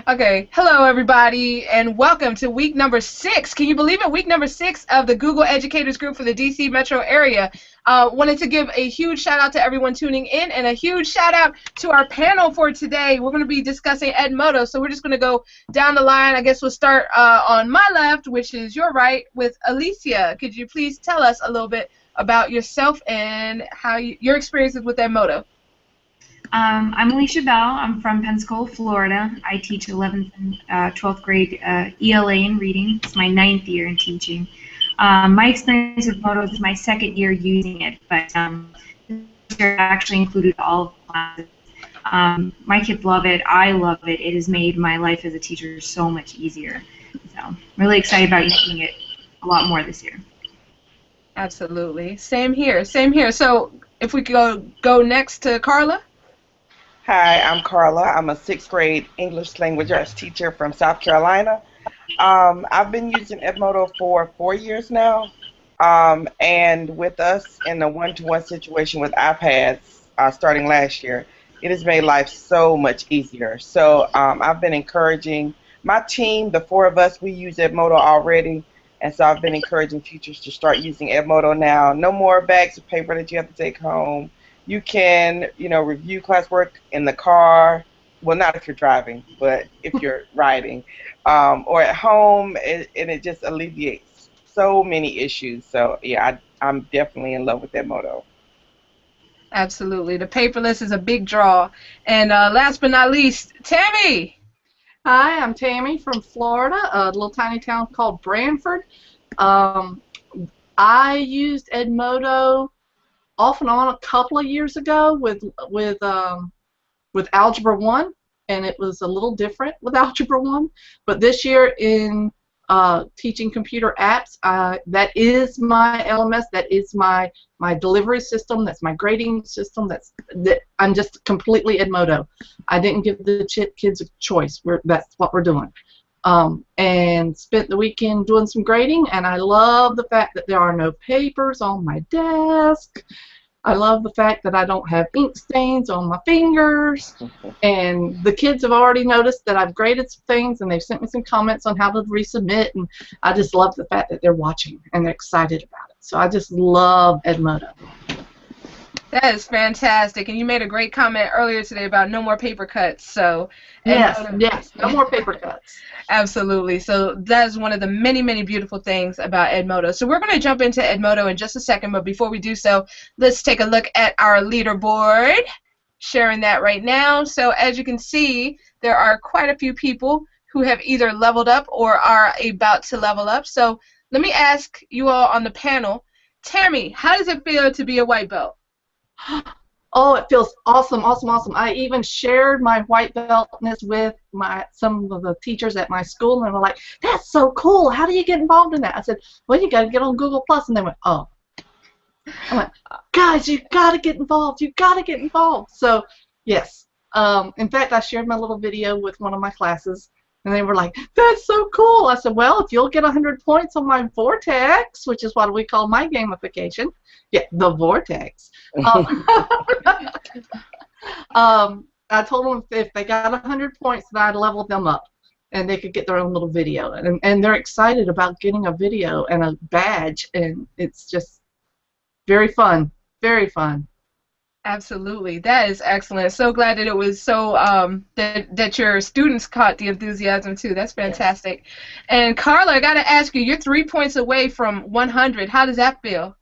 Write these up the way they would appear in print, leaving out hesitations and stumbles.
Okay, hello everybody, and welcome to week number 6. Can you believe it? Week number 6 of the Google Educators Group for the DC metro area. Wanted to give a huge shout out to everyone tuning in, and a huge shout out to our panel for today. We're going to be discussing Edmodo, so we're just going to go down the line. I guess we'll start on my left, which is your right, with Alicia. Could you please tell us a little bit about yourself and how your experiences with Edmodo? I'm Alicia Bell. I'm from Pensacola, Florida. I teach 11th and 12th grade ELA in reading. It's my 9th year in teaching. My experience with Moto is my 2nd year using it, but this year actually included all classes. My kids love it. I love it. It has made my life as a teacher so much easier. So I'm really excited about using it a lot more this year. Absolutely. Same here. Same here. So if we could go next to Carla. Hi, I'm Carla. I'm a 6th grade English language arts teacher from South Carolina. I've been using Edmodo for 4 years now, and with us in a one-to-one situation with iPads starting last year, it has made life so much easier. So I've been encouraging my team, the 4 of us, we use Edmodo already, and so I've been encouraging teachers to start using Edmodo now. No more bags of paper that you have to take home. You can, review classwork in the car. Well, not if you're driving, but if you're riding, or at home, and it just alleviates so many issues. So yeah, I'm definitely in love with that motto. Absolutely. The paperless is a big draw. And last but not least, Tammy. Hi, I'm Tammy from Florida, a little tiny town called Branford. I used Edmodo off and on a couple of years ago with Algebra 1, and it was a little different with Algebra 1. But this year in teaching computer apps, that is my LMS, that is my delivery system, that's my grading system. I'm just completely Edmodo. I didn't give the kids a choice. That's what we're doing. And spent the weekend doing some grading, and I love the fact that there are no papers on my desk. I love the fact that I don't have ink stains on my fingers, and the kids have already noticed that I've graded some things, and they've sent me some comments on how to resubmit, and I just love the fact that they're watching and they're excited about it. So I just love Edmodo. That is fantastic, and you made a great comment earlier today about no more paper cuts. So yes, no more paper cuts. Absolutely. So that is one of the many, many beautiful things about Edmodo. So we're going to jump into Edmodo in just a second, but before we do so, let's take a look at our leaderboard. Sharing that right now. So as you can see, there are quite a few people who have either leveled up or are about to level up. So let me ask you all on the panel, Tammy, how does it feel to be a white belt? Oh, it feels awesome, awesome, awesome. I even shared my white beltness with some of the teachers at my school, and they were like, "That's so cool. How do you get involved in that?" I said, "Well, you got to get on Google Plus," and they went, "Oh." I went, "Guys, you got to get involved. You got to get involved." So, yes. In fact, I shared my little video with one of my classes, and they were like, "That's so cool." I said, "Well, if you'll get 100 points on my Vortex," which is what we call my gamification, yeah, the Vortex. I told them if they got 100 points, that I'd level them up, and they could get their own little video. And they're excited about getting a video and a badge, and it's just very fun, very fun. Absolutely. That is excellent. So glad that it was so that your students caught the enthusiasm too. That's fantastic. Yes. And Carla, I got to ask you, you're 3 points away from 100. How does that feel?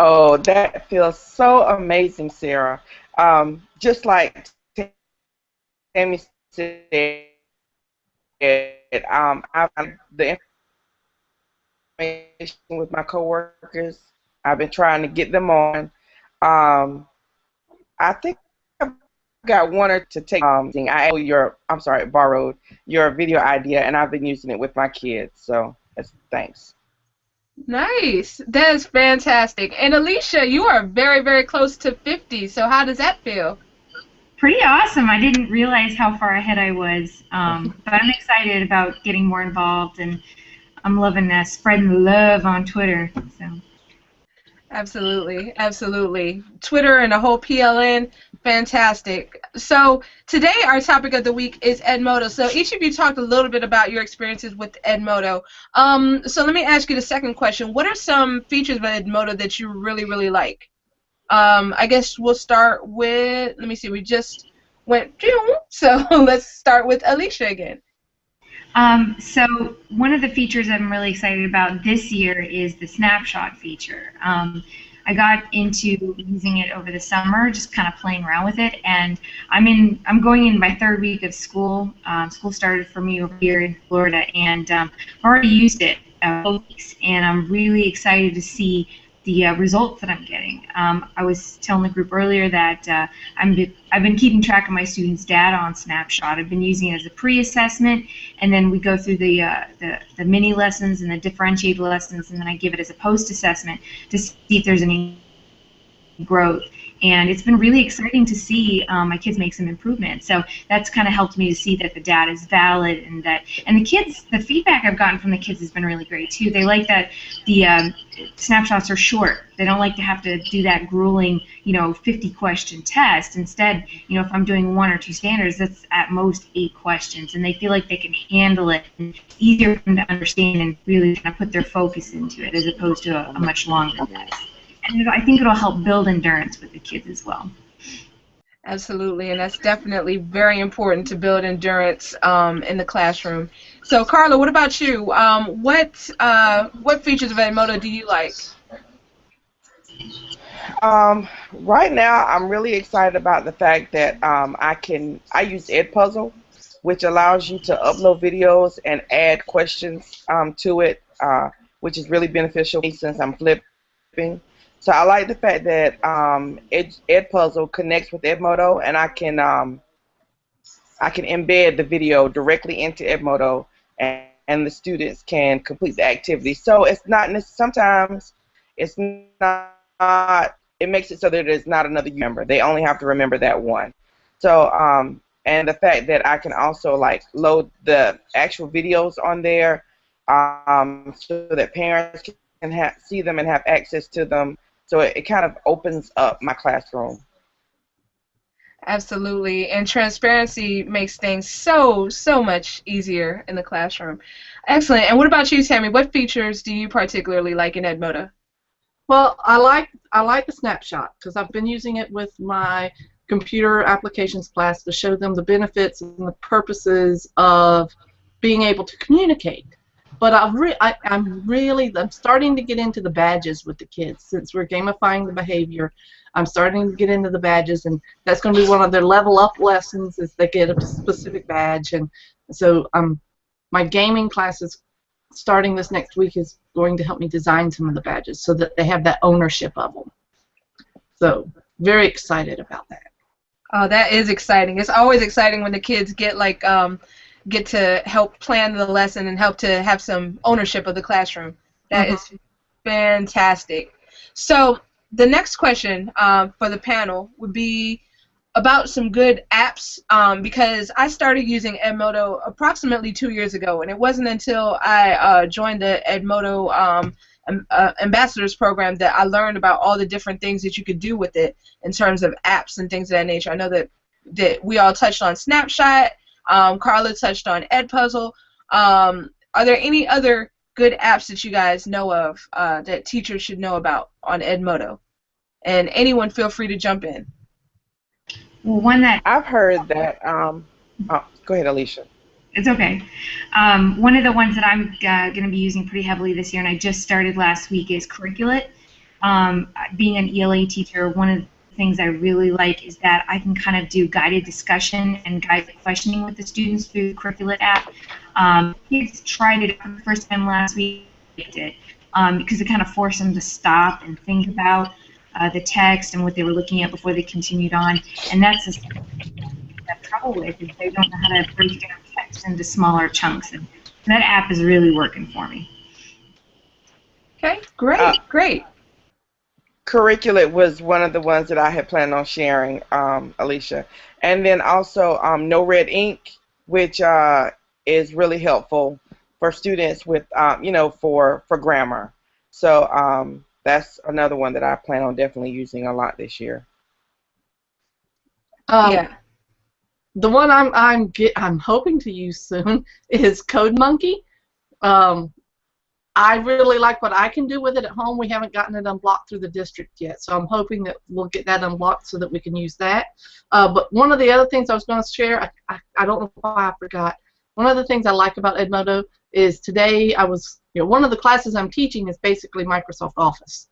Oh, that feels so amazing, Sarah. Just like Tammy said, I've the information with my coworkers. I've been trying to get them on. I think I've got one or to take. Borrowed your video idea, and I've been using it with my kids. So thanks. Nice. That is fantastic. And Alicia, you are very, very close to 50. So how does that feel? Pretty awesome. I didn't realize how far ahead I was, but I'm excited about getting more involved, and I'm loving spreading the love on Twitter. So. Absolutely, absolutely. Twitter and the whole PLN Fantastic. So today our topic of the week is Edmodo. So each of you talked a little bit about your experiences with Edmodo. So let me ask you the second question. What are some features of Edmodo that you really, really like? I guess we'll start with, let me see, we just went, so let's start with Alicia again. So one of the features I'm really excited about this year is the Snapshot feature. I got into using it over the summer, just kind of playing around with it, and I'm going in my third week of school. School started for me over here in Florida, and I've already used it both weeks, and I'm really excited to see the results that I'm getting. I was telling the group earlier that I've been keeping track of my students' data on Snapshot. I've been using it as a pre-assessment, and then we go through the mini lessons and the differentiated lessons, and then I give it as a post-assessment to see if there's any growth. And it's been really exciting to see my kids make some improvements. So that's kind of helped me to see that the data is valid, and the feedback I've gotten from the kids has been really great too. They like that the snapshots are short. They don't like to have to do that grueling, 50-question test. Instead, if I'm doing 1 or 2 standards, that's at most 8 questions, and they feel like they can handle it. And it's easier for them to understand and really kind of put their focus into it, as opposed to a much longer test. And I think it'll help build endurance with the kids as well. Absolutely, and that's definitely very important to build endurance in the classroom. So, Carla, what about you? What features of Edmodo do you like? Right now, I'm really excited about the fact that I use Edpuzzle, which allows you to upload videos and add questions to it, which is really beneficial since I'm flipping. So I like the fact that Edpuzzle connects with Edmodo, and I can embed the video directly into Edmodo, and the students can complete the activity. So it's not sometimes it's not. It makes it so that there's not another member. They only have to remember that one. So and the fact that I can also load the actual videos on there, so that parents can see them and have access to them. So it kind of opens up my classroom. Absolutely, and transparency makes things so much easier in the classroom. Excellent. And what about you, Tammy? What features do you particularly like in Edmodo? Well, I like the Snapshot because I've been using it with my computer applications class to show them the benefits and the purposes of being able to communicate. But I'm starting to get into the badges with the kids. Since we're gamifying the behavior, I'm starting to get into the badges, and that's going to be one of their level up lessons, is they get a specific badge. And so my gaming class is starting this next week, is going to help me design some of the badges so that they have that ownership of them. So very excited about that. Oh, that is exciting. It's always exciting when the kids get to help plan the lesson and help to have some ownership of the classroom. That is fantastic. So the next question for the panel would be about some good apps, because I started using Edmodo approximately 2 years ago, and it wasn't until I joined the Edmodo Ambassadors Program that I learned about all the different things that you could do with it in terms of apps and things of that nature. I know that we all touched on Snapshot. Carla touched on Edpuzzle. Are there any other good apps that you guys know of that teachers should know about on Edmodo? And anyone, feel free to jump in. Well, one that I've heard that. Go ahead, Alicia. It's okay. One of the ones that I'm going to be using pretty heavily this year, and I just started last week, is Curriculate. Being an ELA teacher, one of the things I really like is that I can kind of do guided discussion and guided questioning with the students through the Curriculate app. Kids tried it for the first time last week, because it kind of forced them to stop and think about the text and what they were looking at before they continued on. And that's that trouble with, is they don't know how to break down text into smaller chunks. And that app is really working for me. Okay, great. Curriculate was one of the ones that I had planned on sharing, Alicia. And then also No Red Ink, which is really helpful for students with, for grammar. So that's another one that I plan on definitely using a lot this year. Yeah. The one I'm hoping to use soon is Code Monkey. I really like what I can do with it at home. We haven't gotten it unblocked through the district yet, so I'm hoping that we'll get that unblocked so that we can use that. But one of the other things I was going to share, I don't know why I forgot. One of the things I like about Edmodo is today one of the classes I'm teaching is basically Microsoft Office.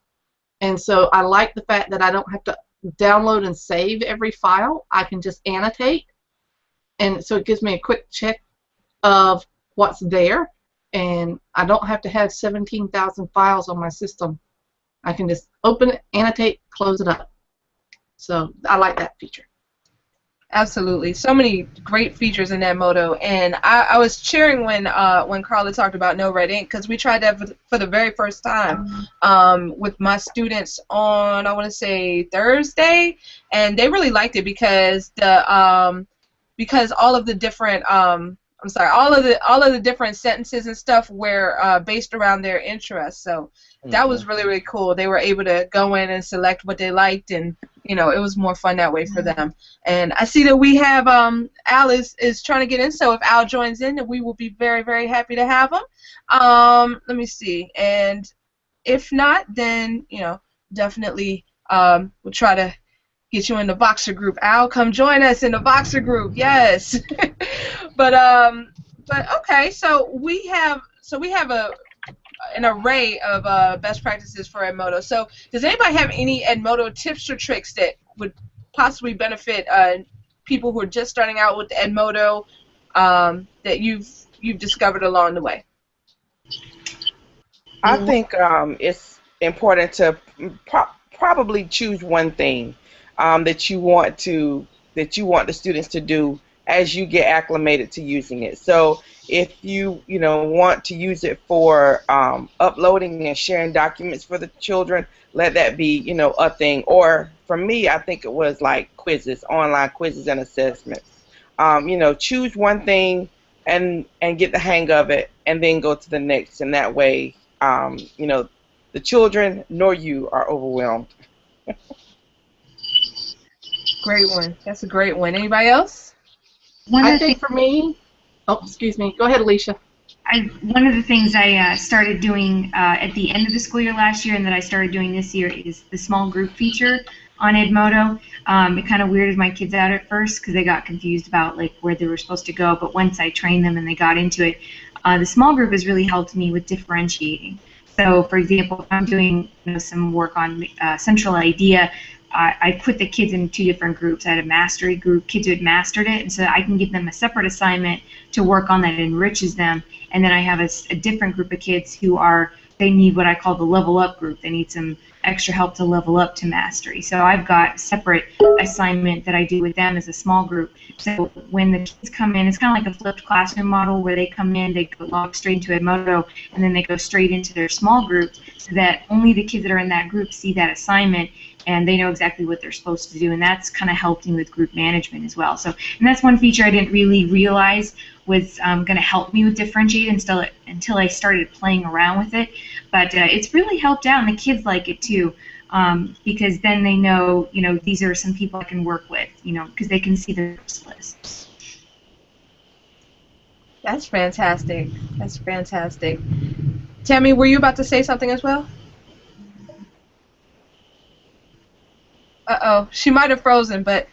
And so I like the fact that I don't have to download and save every file. I can just annotate. And so it gives me a quick check of what's there. And I don't have to have 17,000 files on my system. I can just open it, annotate, close it up. So I like that feature. Absolutely, so many great features in Edmodo, and I was cheering when Carla talked about No Red Ink, because we tried that for the very first time with my students on, I want to say, Thursday, and they really liked it because all of the different all of the different sentences and stuff were based around their interests. So that was really, really cool. They were able to go in and select what they liked, and it was more fun that way for them. And I see that we have Al is trying to get in. So if Al joins in, then we will be very, very happy to have him. Let me see. And if not, then definitely we'll try to get you in the Boxer group. Al, come join us in the Boxer group. Yes. But okay, so we have an array of best practices for Edmodo. So does anybody have any Edmodo tips or tricks that would possibly benefit people who are just starting out with Edmodo that you've discovered along the way? I think it's important to probably choose one thing that you want the students to do as you get acclimated to using it. So if you want to use it for uploading and sharing documents for the children, let that be a thing. Or for me, I think it was like quizzes, online quizzes and assessments. Choose one thing and get the hang of it, and then go to the next. And that way, the children nor you are overwhelmed. Great one. That's a great one. Anybody else? I think for me, excuse me. Go ahead, Alicia. One of the things I started doing at the end of the school year last year, and that I started doing this year, is the small group feature on Edmodo. It kind of weirded my kids out at first because they got confused about where they were supposed to go. But once I trained them and they got into it, the small group has really helped me with differentiating. So, for example, if I'm doing some work on central idea, I put the kids in two different groups. I had a mastery group, kids who had mastered it, and so I can give them a separate assignment to work on that enriches them. And then I have a different group of kids who they need what I call the level up group. They need some extra help to level up to mastery. So I've got a separate assignment that I do with them as a small group. So when the kids come in, it's kind of like a flipped classroom model where they come in, they log straight into Edmodo, and then they go straight into their small group so that only the kids that are in that group see that assignment and they know exactly what they're supposed to do, and that's kind of helped me with group management as well. So, and that's one feature I didn't really realize was going to help me with differentiate until I started playing around with it. But it's really helped out, and the kids like it too, because then they know, these are some people I can work with, because they can see their list. That's fantastic. That's fantastic. Tammy, were you about to say something as well? Uh-oh, she might have frozen, but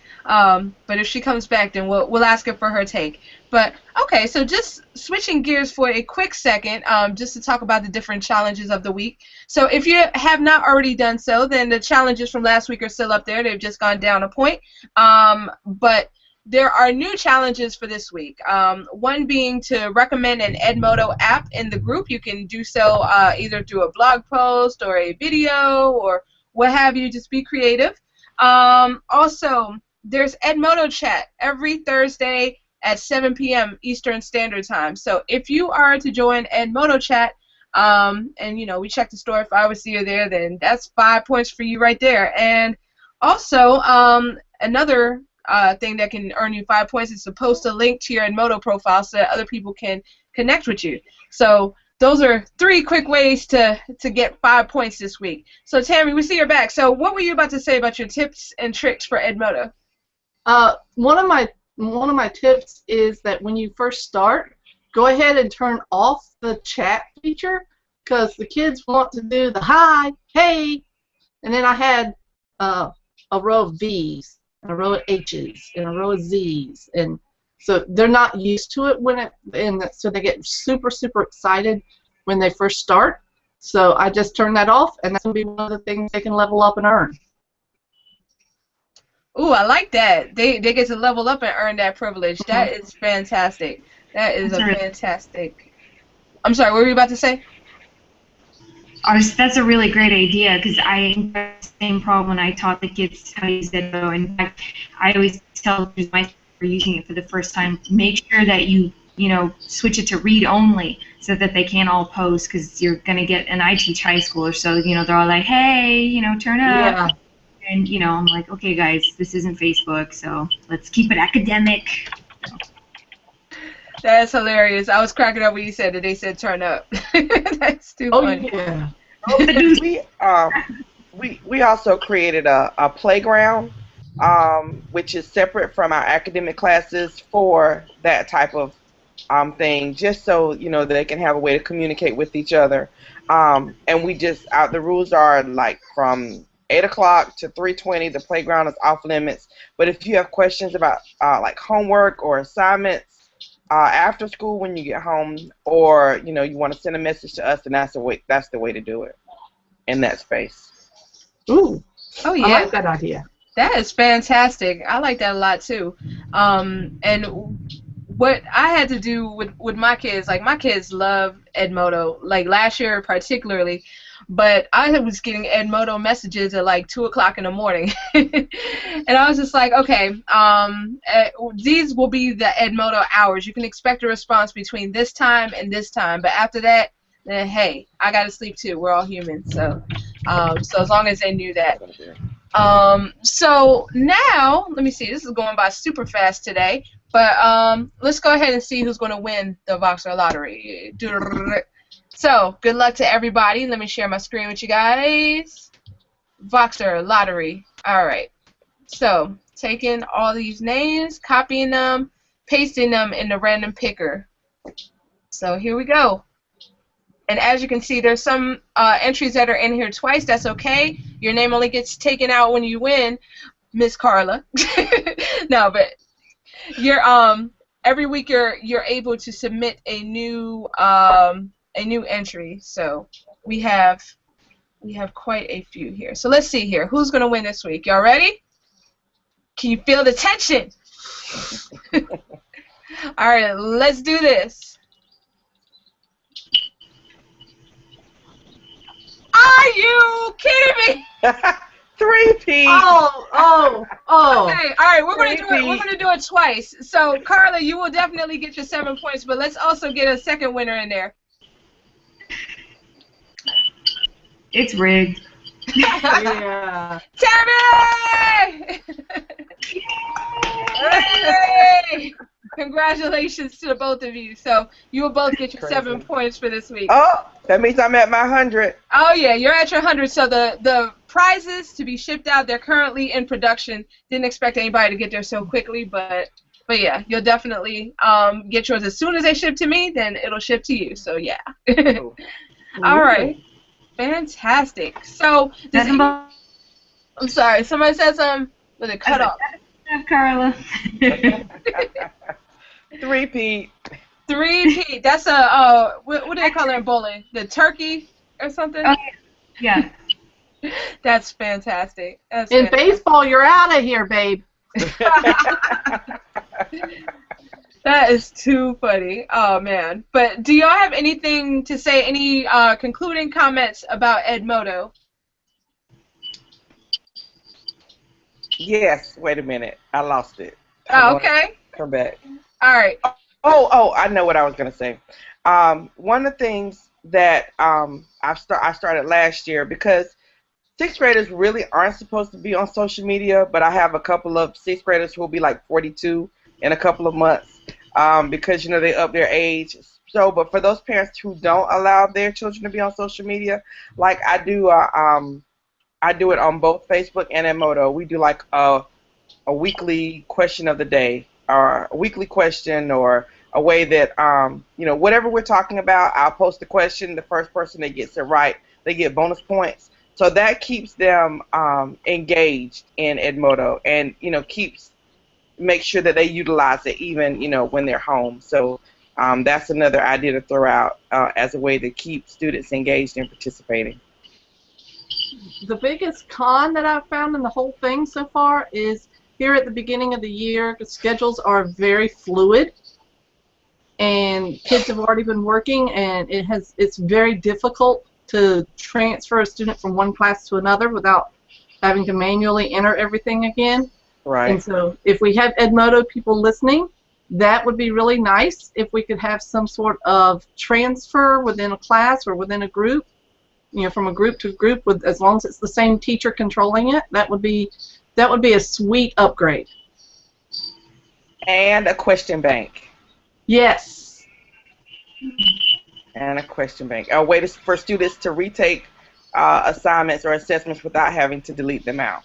if she comes back, then we'll ask her for her take. But okay, so just switching gears for a quick second, just to talk about the different challenges of the week. So if you have not already done so, then the challenges from last week are still up there. They've just gone down a point. But there are new challenges for this week. One being to recommend an Edmodo app in the group. You can do so either through a blog post or a video or what have you. Just be creative. Also, there's Edmodo chat every Thursday at 7 p.m. Eastern Standard Time. So if you are to join Edmodo chat, and we check the store, if I would see you there, then that's 5 points for you right there. And also, another thing that can earn you 5 points is to post a link to your Edmodo profile so that other people can connect with you. So those are 3 quick ways to get 5 points this week. So Tammy, we see you're back. So what were you about to say about your tips and tricks for Edmodo? One of my tips is that when you first start, go ahead and turn off the chat feature because the kids want to do the hi, hey, and then I had a row of V's, and a row of H's, and a row of Z's, and so they're not used to it so they get super excited when they first start. So I just turn that off, and that's gonna be one of the things they can level up and earn. Ooh, I like that. They get to level up and earn that privilege. That is fantastic. That is fantastic. I'm sorry, what were you about to say? That's a really great idea because I had the same problem when I taught the kids how to use Edmodo. In fact, I always tell my for using it for the first time, make sure that you switch it to read only so that they can't all post because you're gonna get, and I teach high schoolers, so they're all like, hey, turn up. Yeah. And I'm like, okay, guys, this isn't Facebook, so let's keep it academic. That's hilarious. I was cracking up when you said that they said turn up. That's too funny. Yeah. We also created a playground, which is separate from our academic classes for that type of thing, just so they can have a way to communicate with each other. And we just the rules are like from 8 o'clock to 3:20. The playground is off limits. But if you have questions about like homework or assignments after school when you get home, or you want to send a message to us, then that's the way to do it in that space. Ooh. Oh yeah. I like that idea. That is fantastic. I like that a lot too. And what I had to do with my kids, like my kids love Edmodo, like last year particularly, but I was getting Edmodo messages at like 2 o'clock in the morning. And I was just like, okay, these will be the Edmodo hours. You can expect a response between this time and this time, but after that, then hey, I gotta sleep too. We're all human, so as long as they knew that. So now, let me see. This is going by super fast today, but let's go ahead and see who's going to win the Voxer Lottery. So, good luck to everybody. Let me share my screen with you guys. Voxer Lottery. All right. So, taking all these names, copying them, pasting them in the random picker. So, here we go. And as you can see, there's some entries that are in here twice. That's okay. Your name only gets taken out when you win, Miss Carla. No, but you're every week you're able to submit a new entry. So we have quite a few here. So let's see here. Who's gonna win this week? Y'all ready? Can you feel the tension? All right, let's do this. Are you kidding me? 3P. Oh. Okay, all right, we're gonna do it twice. So Carla, you will definitely get your 7 points, but let's also get a second winner in there. It's rigged. Yeah. Tammy! Hey! Congratulations to the both of you. So you will both get your 7 points for this week. Oh, that means I'm at my 100. Oh yeah, you're at your 100. So the prizes to be shipped out, they're currently in production. Didn't expect anybody to get there so quickly, but yeah, you'll definitely get yours as soon as they ship to me. Then it'll ship to you. So yeah. All right. Fantastic. So I'm sorry. Somebody said something. Was it cut off? Carla. 3P. 3P. That's a what do they call it in bowling? The turkey or something? Oh, yeah. That's fantastic. In baseball, you're out of here, babe. That is too funny. Oh man. But do y'all have anything to say? Any concluding comments about Edmodo? Yes. Wait a minute. I lost it. Oh, okay. Come back. All right. Oh, I know what I was going to say. One of the things that I started last year, because 6th graders really aren't supposed to be on social media, but I have a couple of 6th graders who will be like 42 in a couple of months because, they up their age. So, but for those parents who don't allow their children to be on social media, like I do it on both Facebook and Edmodo. We do like a a weekly question of the day, or a weekly question, or a way that, whatever we're talking about, I'll post the question. The first person that gets it right, they get bonus points. So that keeps them engaged in Edmodo, and make sure that they utilize it even when they're home. So that's another idea to throw out as a way to keep students engaged and participating. The biggest con that I've found in the whole thing so far is here at the beginning of the year, the schedules are very fluid, and kids have already been working, and it's very difficult to transfer a student from one class to another without having to manually enter everything again. Right. And so if we have Edmodo people listening, that would be really nice if we could have some sort of transfer within a class or within a group, from a group to group, as long as it's the same teacher controlling it. That would be a sweet upgrade. And a question bank. Yes. And a question bank. A way for students to retake assignments or assessments without having to delete them out.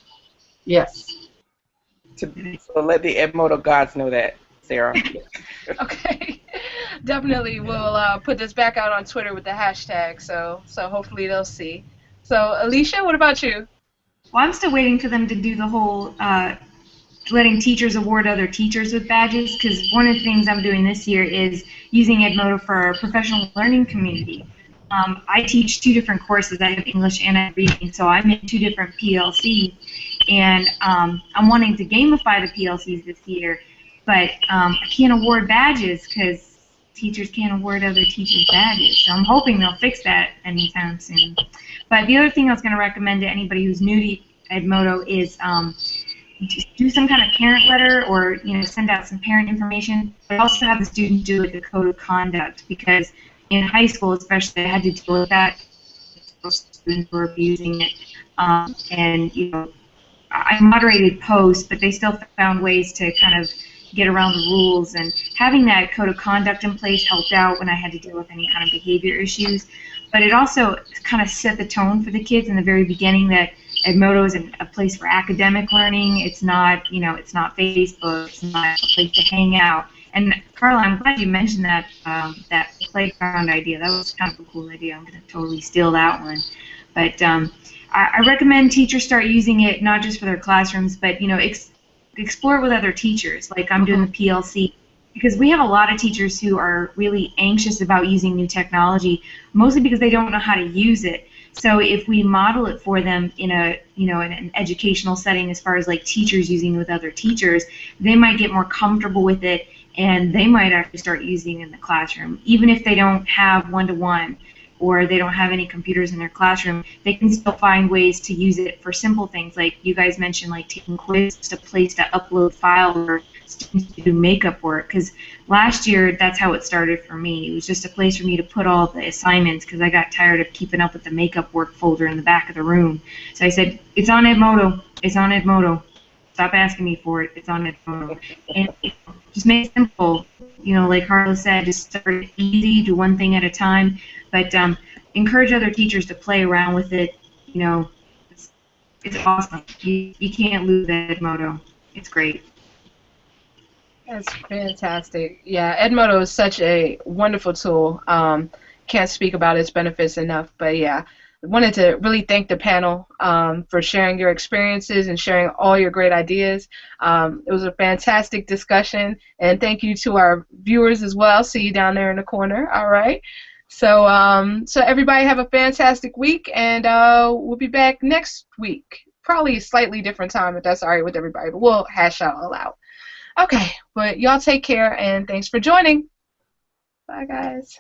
Yes. So let the Edmodo gods know that, Sarah. Okay. Definitely we'll put this back out on Twitter with the hashtag, so hopefully they'll see. So Alicia, what about you? Well, I'm still waiting for them to do the whole letting teachers award other teachers with badges, because one of the things I'm doing this year is using Edmodo for our professional learning community. I teach 2 different courses. I have English and I have reading, so I'm in 2 different PLCs, and I'm wanting to gamify the PLCs this year, but I can't award badges because teachers can't award other teachers badges. So I'm hoping they'll fix that anytime soon. But the other thing I was going to recommend to anybody who's new to Edmodo is just do some kind of parent letter, or send out some parent information, but also have the students do like a code of conduct, because in high school especially I had to deal with that. Students were abusing it, and I moderated posts, but they still found ways to kind of get around the rules, and having that code of conduct in place helped out when I had to deal with any kind of behavior issues. But it also kind of set the tone for the kids in the very beginning that Edmodo is a place for academic learning. It's not, it's not Facebook. It's not a place to hang out. And Carla, I'm glad you mentioned that that playground idea. That was kind of a cool idea. I'm going to totally steal that one. But I recommend teachers start using it not just for their classrooms, but explore it with other teachers. Like I'm doing the PLC, because we have a lot of teachers who are really anxious about using new technology, mostly because they don't know how to use it. So if we model it for them in in an educational setting, as far as like teachers using it with other teachers, they might get more comfortable with it, and they might actually start using it in the classroom. Even if they don't have one-to-one, or they don't have any computers in their classroom, they can still find ways to use it for simple things, like you guys mentioned, like taking quizzes, a place to upload files, or students to do makeup work. Because last year, that's how it started for me. It was just a place for me to put all the assignments, because I got tired of keeping up with the makeup work folder in the back of the room. So I said, it's on Edmodo. It's on Edmodo. Stop asking me for it. It's on Edmodo. And just make it simple. Like Carla said, just start it easy, do one thing at a time. But encourage other teachers to play around with it. It's awesome. You can't lose Edmodo. It's great. That's fantastic. Yeah, Edmodo is such a wonderful tool. Can't speak about its benefits enough. But yeah, I wanted to really thank the panel for sharing your experiences and sharing all your great ideas. It was a fantastic discussion, and thank you to our viewers as well. See you down there in the corner. All right. So everybody have a fantastic week, and we'll be back next week. Probably a slightly different time, if that's all right with everybody, but we'll hash it all out. Okay, but y'all take care, and thanks for joining. Bye, guys.